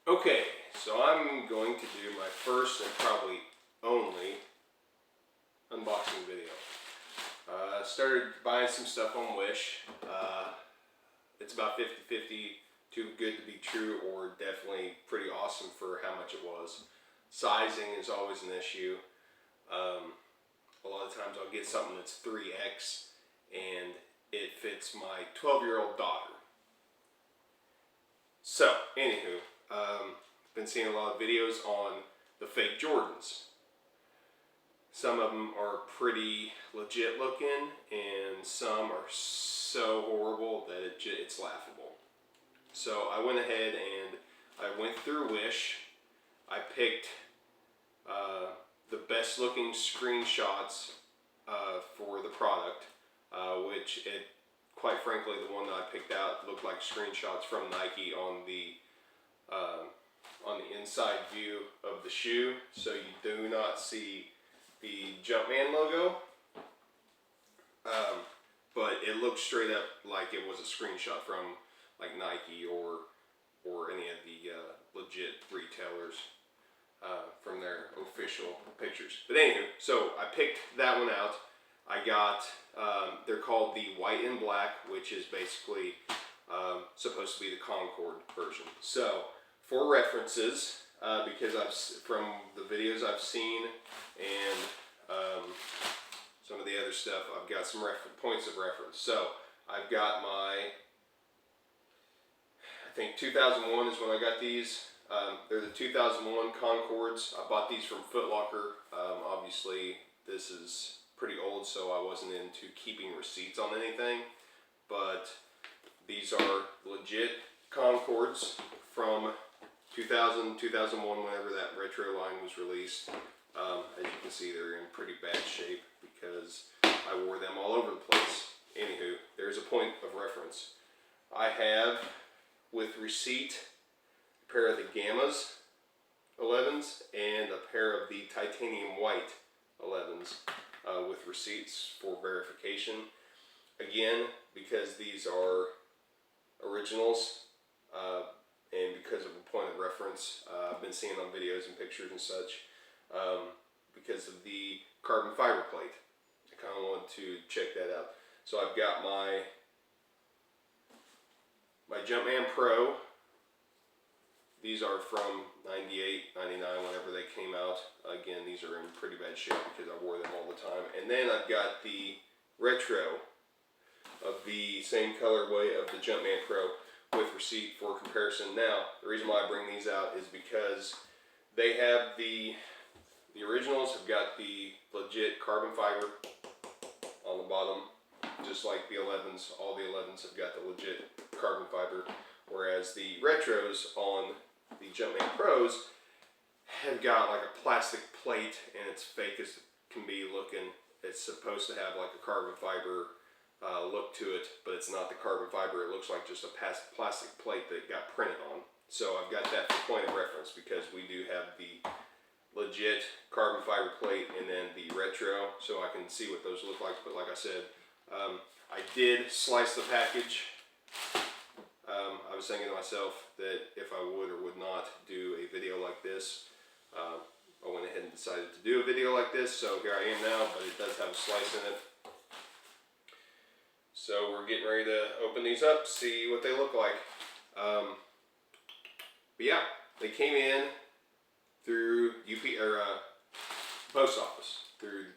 Okay, so I'm going to do my first and probably only unboxing video. Started buying some stuff on Wish. It's about 50-50, too good to be true or definitely pretty awesome for how much it was. Sizing is always an issue. A lot of times I'll get something that's 3X and it fits my 12-year-old daughter. So, anywho, been seeing a lot of videos on the fake Jordans. Some of them are pretty legit looking, and some are so horrible that it's laughable. So I went ahead and I went through Wish. I picked the best looking screenshots for the product, which quite frankly, the one that I picked out looked like screenshots from Nike on the inside view of the shoe. So you do not see the Jumpman logo, but it looks straight up like it was a screenshot from like Nike or any of the legit retailers from their official pictures. But anywho, so I picked that one out. I got, they're called the white and black, which is basically supposed to be the Concord version. So for references, because from the videos I've seen and some of the other stuff, I've got some points of reference. So I've got my, I think 2001 is when I got these. They're the 2001 Concords. I bought these from Foot Locker. Obviously this is pretty old, so I wasn't into keeping receipts on anything, but these are legit Concords from 2000, 2001, whenever that retro line was released. As you can see, they're in pretty bad shape because I wore them all over the place. Anywho, there's a point of reference. I have, with receipt, a pair of the Gammas 11s and a pair of the titanium white 11s with receipts for verification. Again, because these are originals, and because of a point of reference, I've been seeing on videos and pictures and such, because of the carbon fiber plate. I kind of wanted to check that out. So I've got my Jumpman Pro. These are from 98, 99, whenever they came out. Again, these are in pretty bad shape because I wore them all the time. And then I've got the retro of the same colorway of the Jumpman Pro with receipt for comparison. Now, the reason why I bring these out is because they have the originals have got the legit carbon fiber on the bottom, just like the 11s. All the 11s have got the legit carbon fiber, whereas the retros on the Jumpman Pros have got like a plastic plate, and it's fake as can be looking. It's supposed to have like a carbon fiber look to it, but it's not the carbon fiber. It looks like just a plastic plate that got printed on. So I've got that for point of reference because we do have the legit carbon fiber plate and then the retro, so I can see what those look like. But like I said, I did slice the package. I was thinking to myself that if I would or would not do a video like this, I went ahead and decided to do a video like this, so here I am now, but it does have a slice in it. So we're getting ready to open these up, see what they look like. But yeah, they came in through post office, through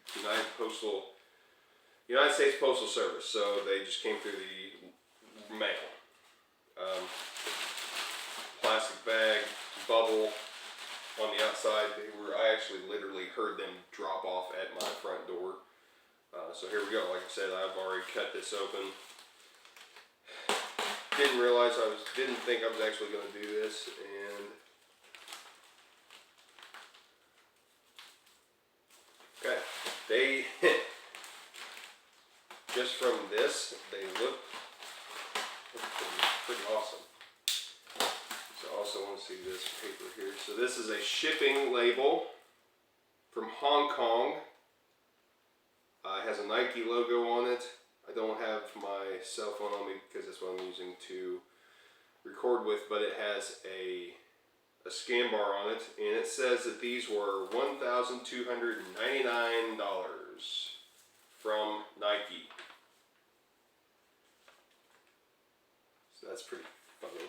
United States Postal Service. So they just came through the mail. Plastic bag, bubble on the outside. I actually literally heard them drop off at my front door. So here we go. Like I said, I've already cut this open. Didn't think I was actually going to do this, and okay, they just from this, they look pretty awesome. So I also want to see this paper here. So this is a shipping label from Hong Kong. It has a Nike logo on it. I don't have my cell phone on me because that's what I'm using to record with, but it has a a scan bar on it, and it says that these were $1,299 from Nike. So that's pretty funny.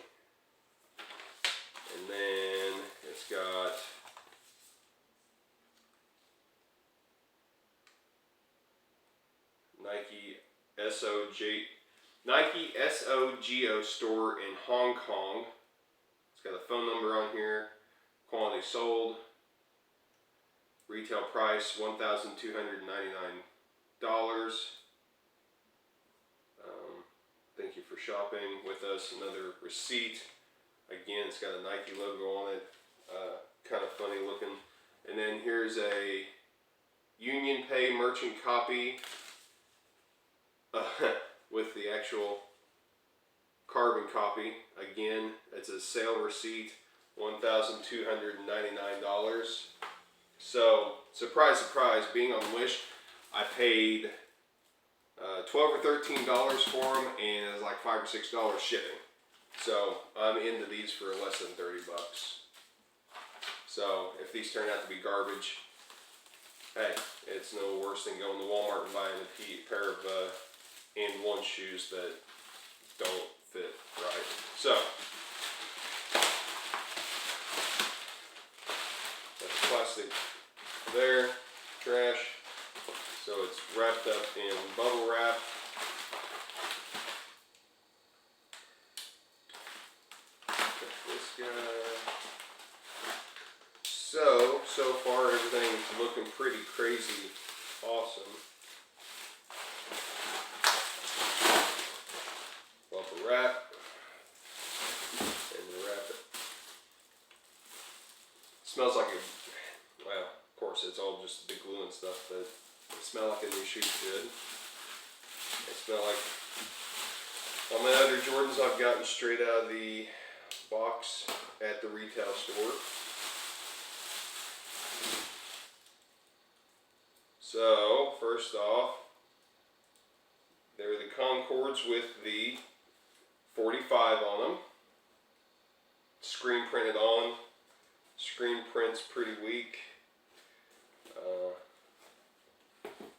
And then it's got Nike SOGO store in Hong Kong. It's got a phone number on here. Quantity sold. Retail price $1,299. Thank you for shopping with us. Another receipt. Again, it's got a Nike logo on it. Kind of funny looking. And then here's a Union Pay merchant copy with the actual carbon copy. Again, it's a sale receipt, $1,299. So, surprise, surprise, being on Wish, I paid $12 or $13 for them, and it was like $5 or $6 shipping. So, I'm into these for less than 30 bucks. So, if these turn out to be garbage, hey, it's no worse than going to Walmart and buying a pair of and-one shoes that don't fit right. So, that's plastic there, trash. So it's wrapped up in bubble wrap. This guy. So far everything's looking pretty crazy awesome. Bubble wrap. And wrap it. Smells like well, of course it's all just the glue and stuff, but it smells like a new shoe should. It smells like all my other Jordans I've gotten straight out of the box at the retail store. So, first off, they're the Concords with the 45 on them. Screen printed on. Screen print's pretty weak.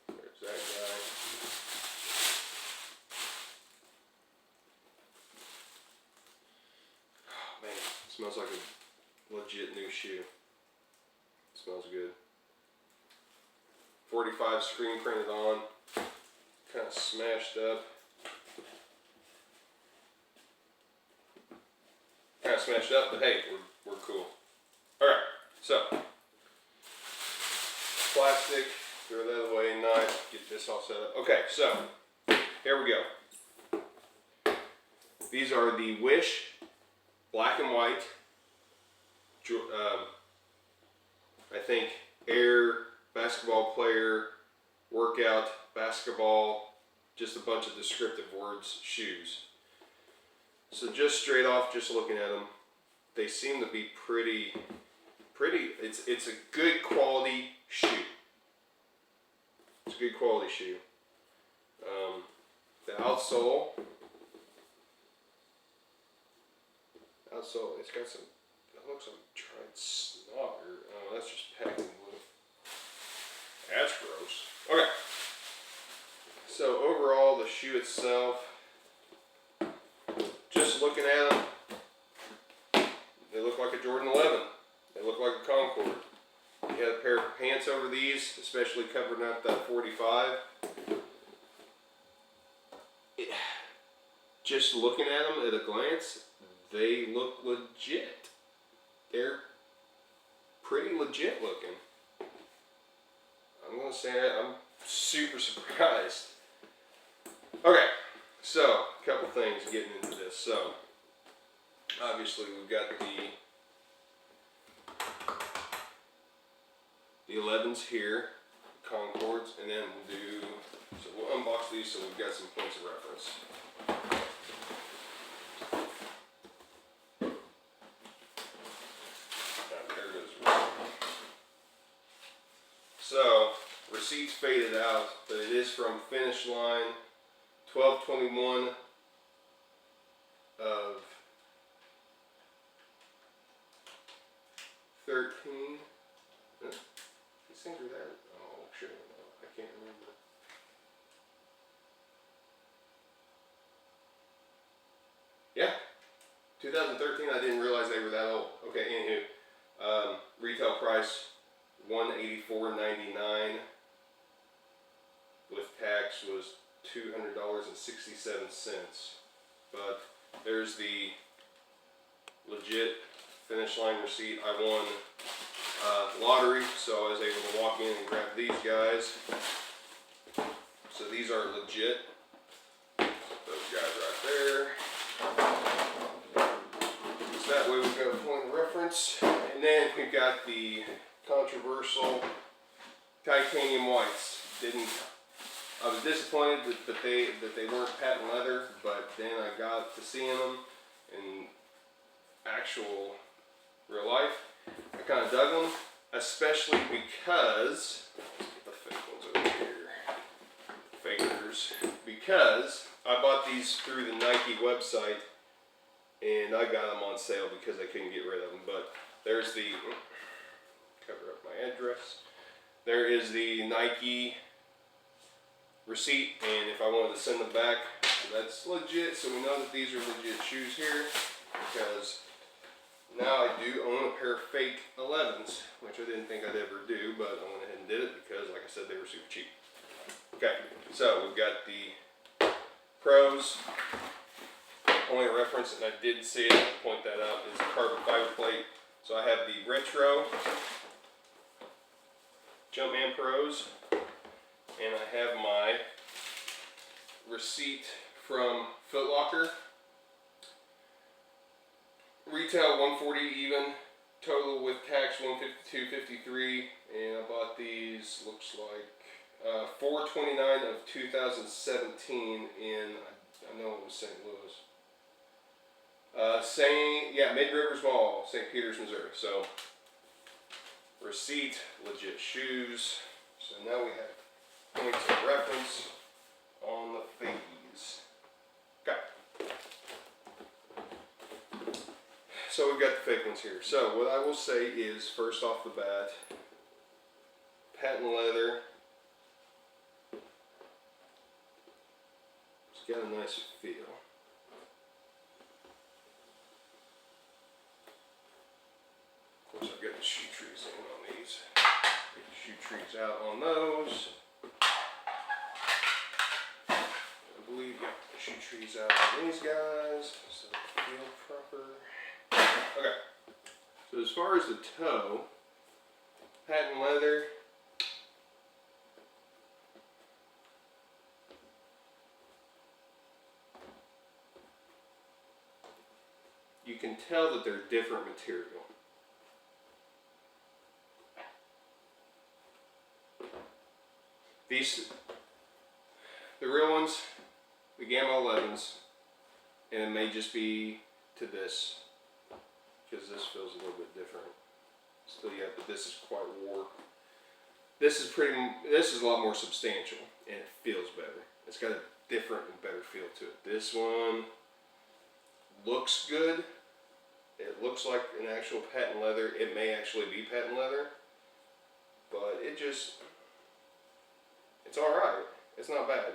There's that guy. Oh, man, it smells like a legit new shoe. It smells good. 45 screen printed on. Kind of smashed up. But hey, we're cool. Alright, so plastic, throw that away, nice, get this all set up. Okay, so here we go. These are the Wish black and white, I think Air basketball player, workout, basketball, just a bunch of descriptive words, shoes. So just straight off, just looking at them, they seem to be pretty, it's a good quality shoe. It's a good quality shoe. The outsole, it's got some, it looks like tried snogger. Oh, that's just packing wood. That's gross. Okay. So overall, the shoe itself, just looking at them, they look like a Jordan 11. They look like a Concord. You had a pair of pants over these, especially covering up that 45. Just looking at them at a glance, they look legit. They're pretty legit looking. I'm going to say I'm super surprised. Okay, so a couple things getting into this. So obviously we've got the 11s here, Concords, and then we'll unbox these so we've got some points of reference. There goes one. So, receipt's faded out, but it is from Finish Line, 12/21 of 13. Huh? These things are that. Oh, sure. I can't remember. Yeah, 2013. I didn't realize they were that old. Okay, anywho, retail price $184.99 with tax was $200.67. But there's the legit finish line receipt. I won lottery, so I was able to walk in and grab these guys. So these are legit. Those guys right there. So that way we've got a point of reference. And then we've got the controversial titanium whites. I was disappointed that they weren't patent leather, but then I got to seeing them in actual real life. I kind of dug them, especially because the fake ones over here, fakers. Because I bought these through the Nike website, and I got them on sale because I couldn't get rid of them. But there's the cover up my address. There is the Nike receipt, and if I wanted to send them back, that's legit. So we know that these are legit shoes here, because now I do own a pair of fake 11s, which I didn't think I'd ever do, but I went ahead and did it because, like I said, they were super cheap. Okay, so we've got the pros. Only reference, and I did see it, I'll point that out, is the carbon fiber plate. So I have the retro Jumpman Pros, and I have my receipt from Foot Locker. Retail $140 even, total with tax $152.53, and I bought these, looks like $429 of 2017 in, I know it was St. Louis. Mid Rivers Mall, St. Peters, Missouri. So, receipt, legit shoes. So now we have points of reference on the fees. Okay. So we've got the fake ones here. So what I will say is, first off the bat, patent leather. It's got a nice feel. Of course, I've got the shoe trees in on these. Get the shoe trees out on those. I believe the shoe trees out on these guys, so they feel proper. Okay. So as far as the toe, patent leather. You can tell that they're different material. These, the real ones, the Gamma 11s, and it may just be to this, because this feels a little bit different. Still, yeah, but this is quite wore. This is a lot more substantial, and it feels better. It's got a different and better feel to it. This one looks good. It looks like an actual patent leather. It may actually be patent leather, but it's alright. It's not bad.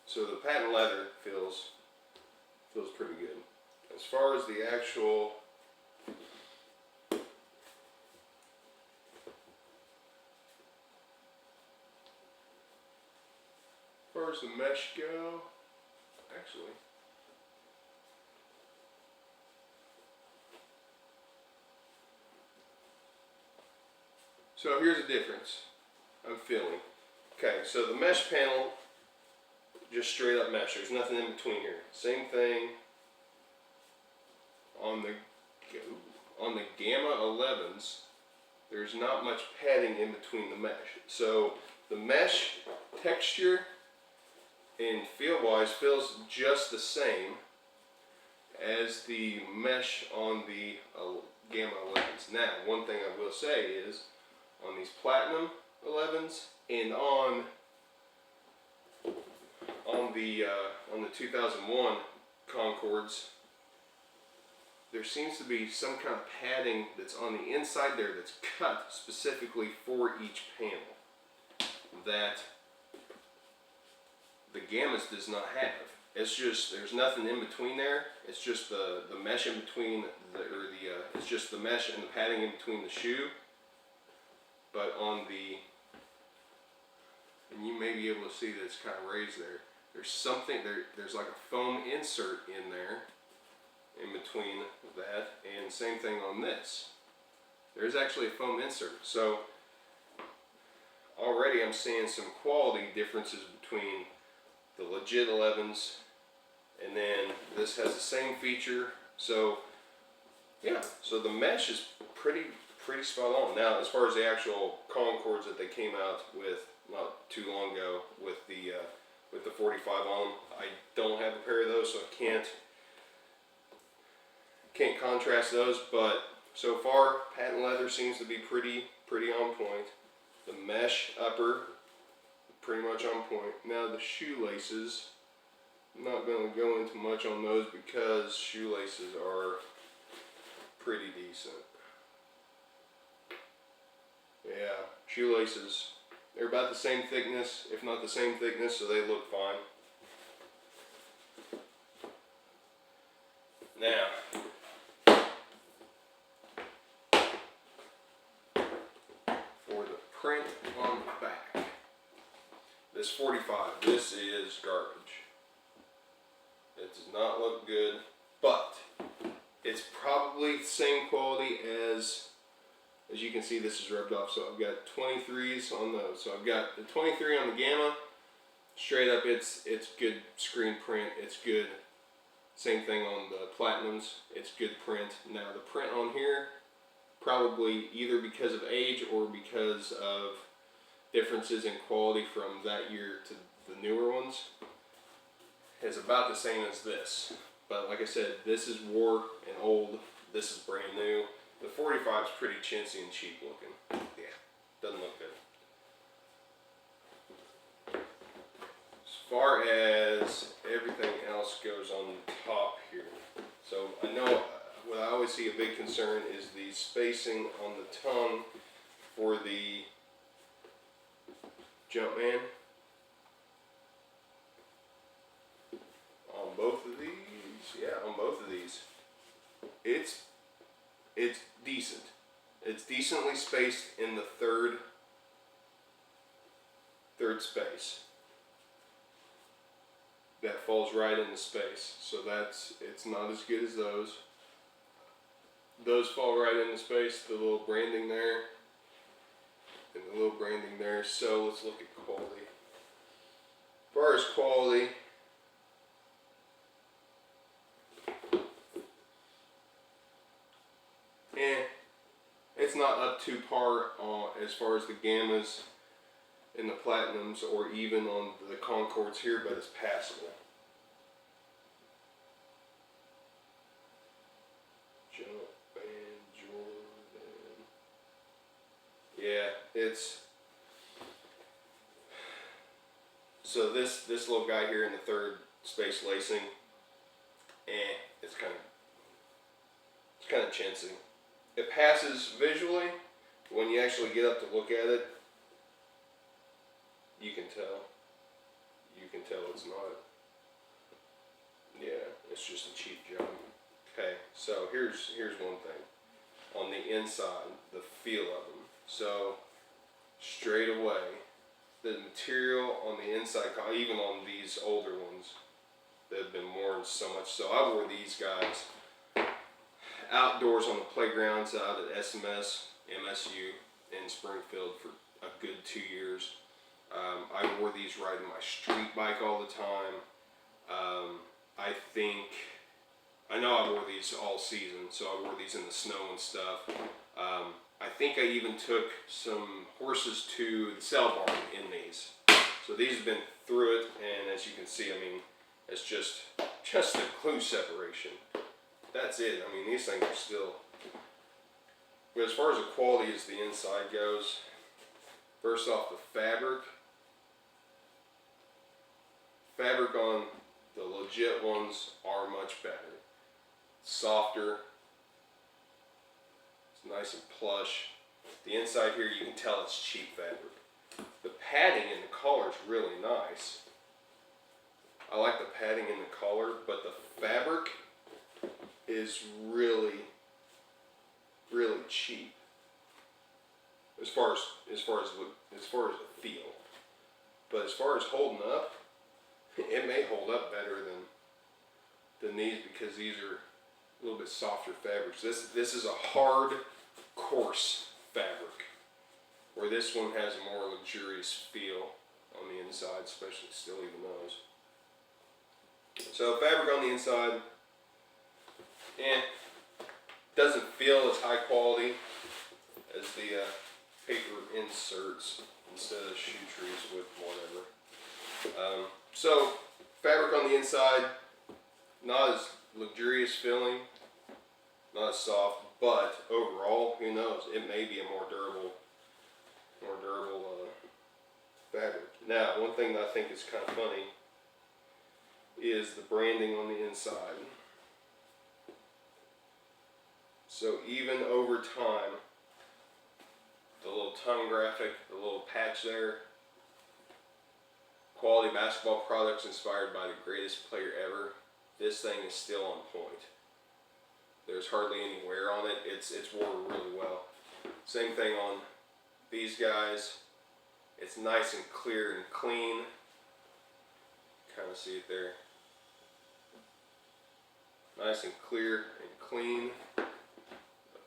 So the patent leather feels pretty good. As far as the actual the mesh go, actually, so here's the difference I'm feeling. Okay, so the mesh panel, just straight up mesh. There's nothing in between here. Same thing on the Gamma 11s. There's not much padding in between the mesh. So the mesh texture and feel-wise feels just the same as the mesh on the Gamma 11s. Now, one thing I will say is, on these Platinum 11s and on the 2001 Concords, there seems to be some kind of padding that's on the inside there that's cut specifically for each panel that the Gammas does not have. It's just, there's nothing in between there. It's just the mesh in between, it's just the mesh and the padding in between the shoe. But on the, and you may be able to see that it's kind of raised there. There's something, there's like a foam insert in there, in between that, and same thing on this. There's actually a foam insert. So already I'm seeing some quality differences between the legit 11s, and then this has the same feature. So yeah, so the mesh is pretty spot on. Now, as far as the actual Concords that they came out with not too long ago with the 45 on them, I don't have a pair of those, so I can't contrast those. But so far, patent leather seems to be pretty on point. The mesh upper, pretty much on point. Now the shoelaces, I'm not going to go into much on those because shoelaces are pretty decent. Yeah, shoelaces, they're about the same thickness, if not the same thickness, so they look fine. Now, for the print on the back, this 45, this is garbage. It does not look good, but it's probably the same quality as you can see, this is rubbed off. So I've got 23s on those. So I've got the 23 on the Gamma. Straight up, it's good screen print. It's good. Same thing on the Platinums. It's good print. Now the print on here, probably either because of age or because of differences in quality from that year to the newer ones, is about the same as this. But like I said, this is wore and old. This is brand new. The 45 is pretty chintzy and cheap looking. Yeah, doesn't look good. As far as everything else goes on the top here, so I know what I always see a big concern is the spacing on the tongue for the Jumpman. On both of these, yeah, on both of these, it's decent. It's decently spaced in the third space. That falls right into space. So it's not as good as those. Those fall right into space, the little branding there, and the little branding there. So let's look at quality. As far as quality, it's not up to par as far as the Gammas and the Platinums or even on the Concords here, but it's passable. Jumpman Jordan. Yeah, it's so this little guy here in the third space lacing, it's kind of chintzy. It passes visually. When you actually get up to look at it, you can tell. You can tell it's not. Yeah, it's just a cheap job. Okay, so here's one thing. On the inside, the feel of them. So straight away, the material on the inside, even on these older ones that have been worn so much. So I wore these guys outdoors on the playgrounds out at MSU in Springfield for a good 2 years. I wore these riding my street bike all the time. I know I wore these all season, so I wore these in the snow and stuff. I think I even took some horses to the sale barn in these. So these have been through it, and as you can see, I mean, it's just the glue separation. That's it. I mean, these things are still. But as far as the quality as the inside goes, first off, the fabric on the legit ones are much better. Softer, nice and plush. The inside here, you can tell it's cheap fabric. The padding in the collar is really nice. I like the padding in the collar, but the fabric is really, really cheap as far as the feel. But as far as holding up, it may hold up better than these, because these are a little bit softer fabrics. This is a hard, coarse fabric, where this one has a more luxurious feel on the inside, especially still even those. So fabric on the inside, doesn't feel as high quality as the paper inserts instead of shoe trees with whatever. So fabric on the inside, not as luxurious feeling, not as soft, but overall, who knows? It may be a more durable fabric. Now, one thing that I think is kind of funny is the branding on the inside. So even over time, the little tongue graphic, the little patch there, quality basketball products inspired by the greatest player ever, this thing is still on point. There's hardly any wear on it. It's worn really well. Same thing on these guys. It's nice and clear and clean. Kind of see it there. Nice and clear and clean.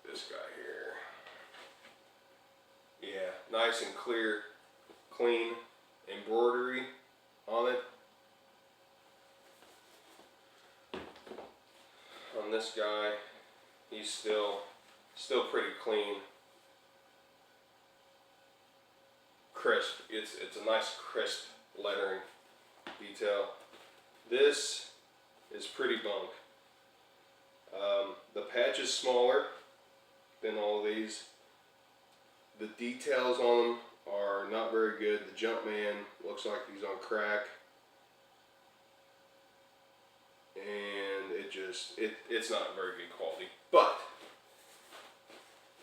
This guy here. Yeah, nice and clear, clean. Embroidery on it. On this guy, he's still pretty clean. Crisp. It's a nice crisp lettering detail. This is pretty bunk. The patch is smaller than all of these. The details on them are not very good. The Jumpman looks like he's on crack. And it's not very good quality. But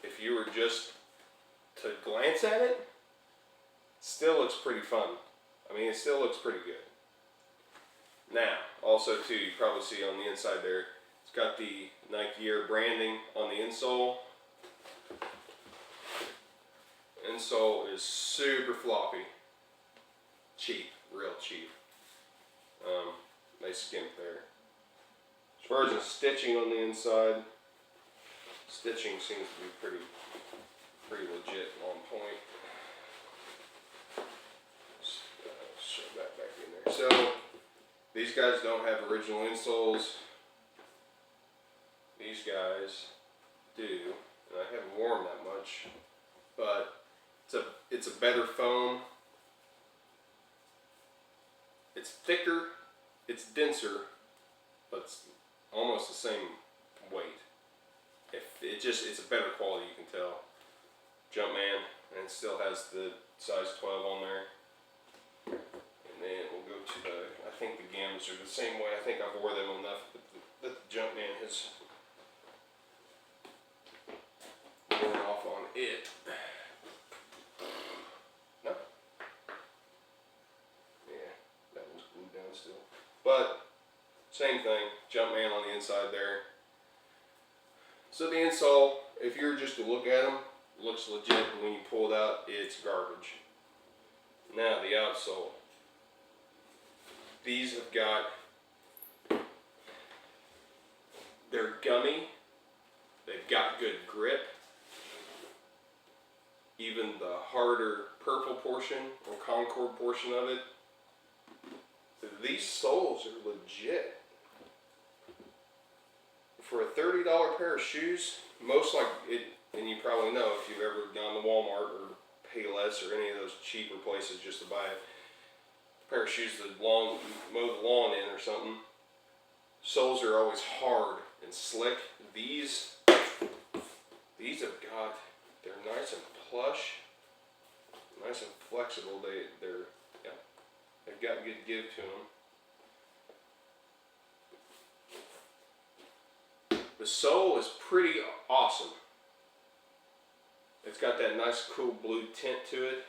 if you were just to glance at it, still looks pretty fun. I mean, it still looks pretty good. Now, also too, you probably see on the inside there, it's got the Nike Air branding on the insole. Insole is super floppy. Cheap, real cheap. Nice skimp there. As far as the stitching on the inside, stitching seems to be pretty legit and on point. Shove that back in there. So these guys don't have original insoles. These guys do, and I haven't worn that much, but it's a better foam. It's thicker, it's denser, but it's almost the same weight. It's a better quality, you can tell. Jumpman, and it still has the size 12 on there. And then we'll go to I think the Gams are the same way. I think I've wore them enough that the Jumpman has worn off on it. No? Yeah, that one's glued down still. But same thing, Jumpman on the inside there. So the insole, if you were just to look at them, looks legit, but when you pull it out, it's garbage. Now the outsole. These have got, they're gummy, they've got good grip. Even the harder purple portion or Concord portion of it, these soles are legit. For a $30 pair of shoes, most like it, and you probably know if you've ever gone to Walmart or Payless or any of those cheaper places just to buy a pair of shoes to mow the lawn in or something, soles are always hard and slick. These have got, they're nice and plush, nice and flexible. They've got good give to them. The sole is pretty awesome. It's got that nice cool blue tint to it.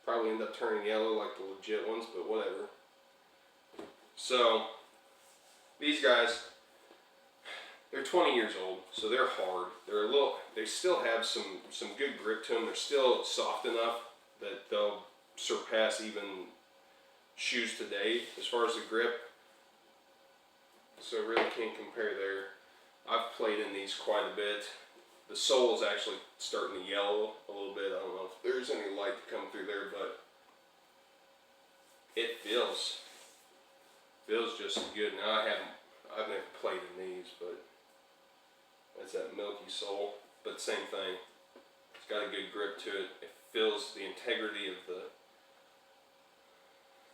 Probably end up turning yellow like the legit ones, but whatever. So these guys, they're 20 years old, so they're hard. They're a little, they still have some good grip to them. They're still soft enough that they'll surpass even shoes today as far as the grip. So really can't compare there. I've played in these quite a bit. The sole is actually starting to yellow a little bit. I don't know if there's any light to come through there, but it feels just as good. Now I've never played in these, but it's that milky sole, but same thing. It's got a good grip to it. It feels the integrity of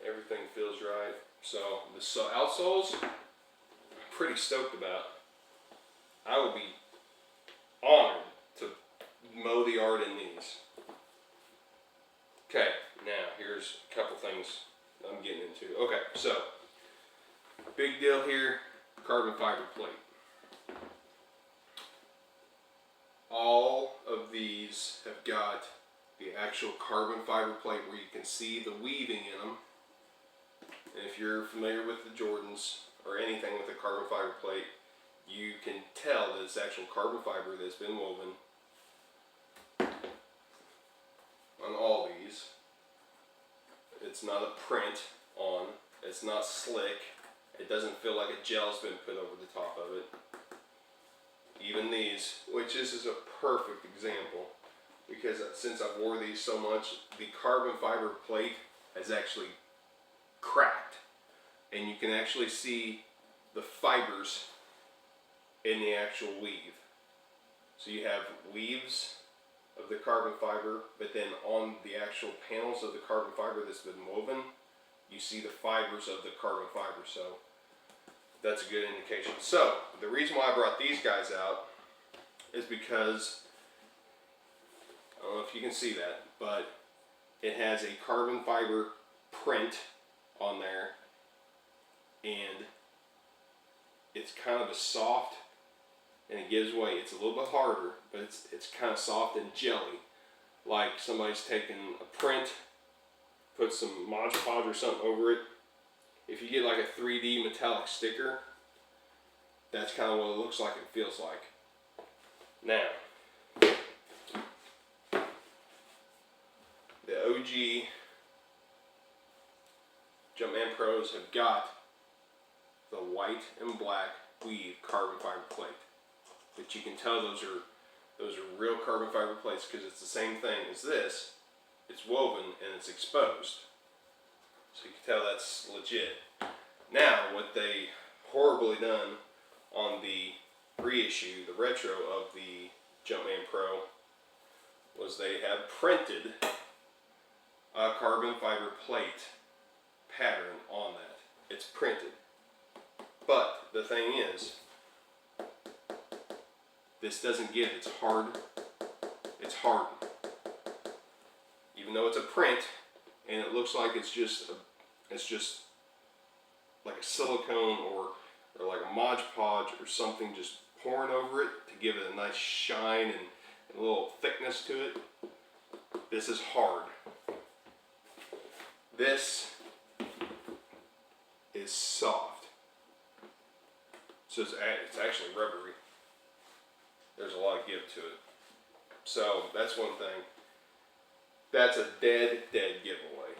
everything feels right. So the outsoles, I'm pretty stoked about. I would be honored to mow the art in these. Okay, now here's a couple things I'm getting into. Okay, so big deal here, carbon fiber plate. All of these have got the actual carbon fiber plate where you can see the weaving in them. And if you're familiar with the Jordans or anything with a carbon fiber plate, you can tell that it's actual carbon fiber that's been woven on all these. It's not a print on, it's not slick, it doesn't feel like a gel's been put over the top of it. Even these, which this is a perfect example, because since I've wore these so much, the carbon fiber plate has actually cracked, and you can actually see the fibers in the actual weave. So you have weaves of the carbon fiber, but then on the actual panels of the carbon fiber that's been woven, you see the fibers of the carbon fiber. So that's a good indication. So the reason why I brought these guys out is because, I don't know if you can see that, but it has a carbon fiber print on there, and it's kind of a soft, and it gives way. It's a little bit harder, but it's kind of soft and jelly, like somebody's taken a print, put some Mod Podge or something over it. If you get like a 3D metallic sticker, that's kind of what it looks like and feels like. Now, the OG Jumpman Pros have got the white and black weave carbon fiber plate. But you can tell those are real carbon fiber plates because it's the same thing as this. It's woven and it's exposed. So you can tell that's legit. Now, what they horribly done on the reissue, the retro of the Jumpman Pro, was they have printed a carbon fiber plate pattern on that. It's printed. But the thing is, this doesn't give, it's hard, it's hardened. Even though it's a print, and it looks like it's just like a silicone or like a Mod Podge or something just pouring over it to give it a nice shine and a little thickness to it. This is hard. This is soft. So it's actually rubbery. There's a lot of give to it. So that's one thing. That's a dead giveaway.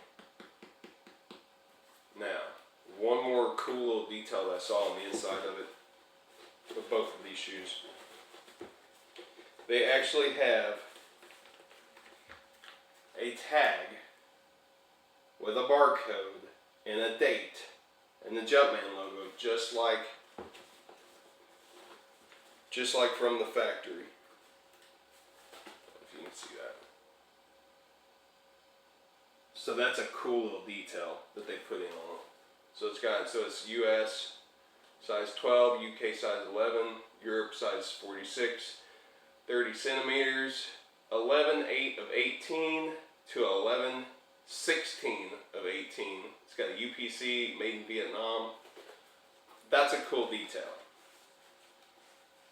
Now, one more cool little detail that I saw on the inside of it, with both of these shoes. They actually have a tag with a barcode and a date and the Jumpman logo, just like from the factory. If you can see that. So that's a cool little detail that they put in on it. So it's US size 12, UK size 11, Europe size 46, 30 centimeters, 11/8 of 18 to 11/16 of 18. It's got a UPC, made in Vietnam. That's a cool detail.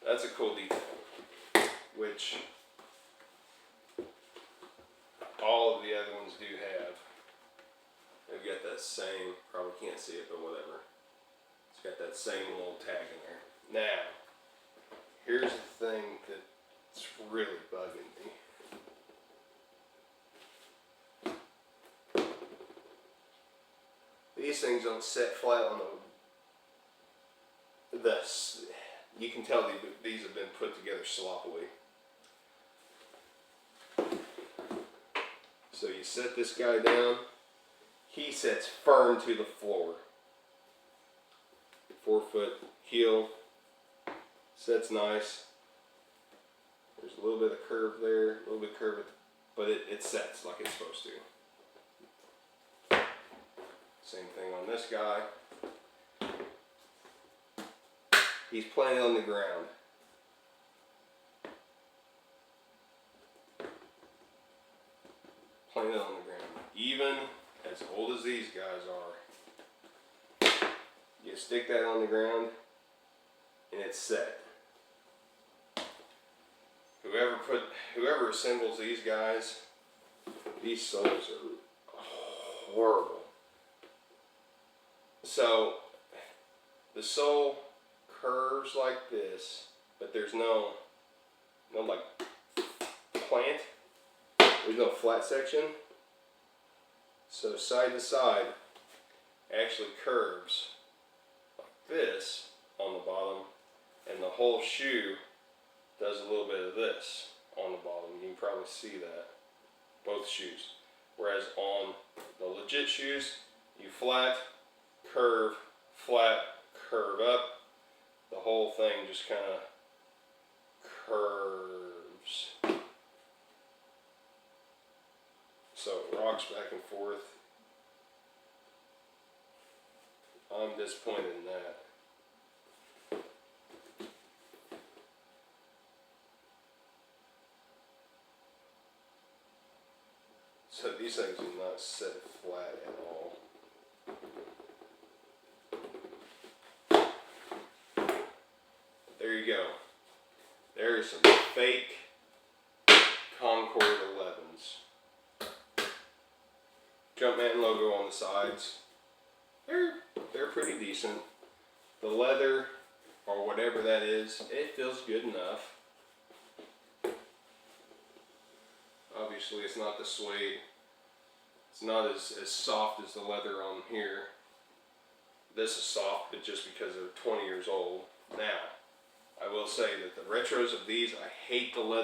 That's a cool detail, which all of the other ones do have. They've got that same, probably can't see it, but whatever. It's got that same little tag in there. Now, here's the thing that's really bugging me. These things don't set flat on this. You can tell these have been put together sloppily. So you set this guy down. He sets firm to the floor. 4-foot heel. Sets nice. There's a little bit of curve there, a little bit of curve, but it sets like it's supposed to. Same thing on this guy. He's planted on the ground. Planted on the ground. Even as old as these guys are, you stick that on the ground and it's set. Whoever assembles these guys, these soles are horrible. So the sole curves like this, but there's no like plant. There's no flat section. So side to side actually curves like this on the bottom, and the whole shoe does a little bit of this on the bottom. You can probably see that, both shoes. Whereas on the legit shoes, you flat, curve, flat, curve up. The whole thing just kind of curves. So it rocks back and forth. I'm disappointed in that. So these things do not sit flat at all. There you go. There's some fake Concord 11s. Jumpman logo on the sides. They're pretty decent. The leather, or whatever that is, it feels good enough. Obviously it's not the suede. It's not as soft as the leather on here. This is soft, but just because they're 20 years old. Now, I will say that the retros of these, I hate the leather.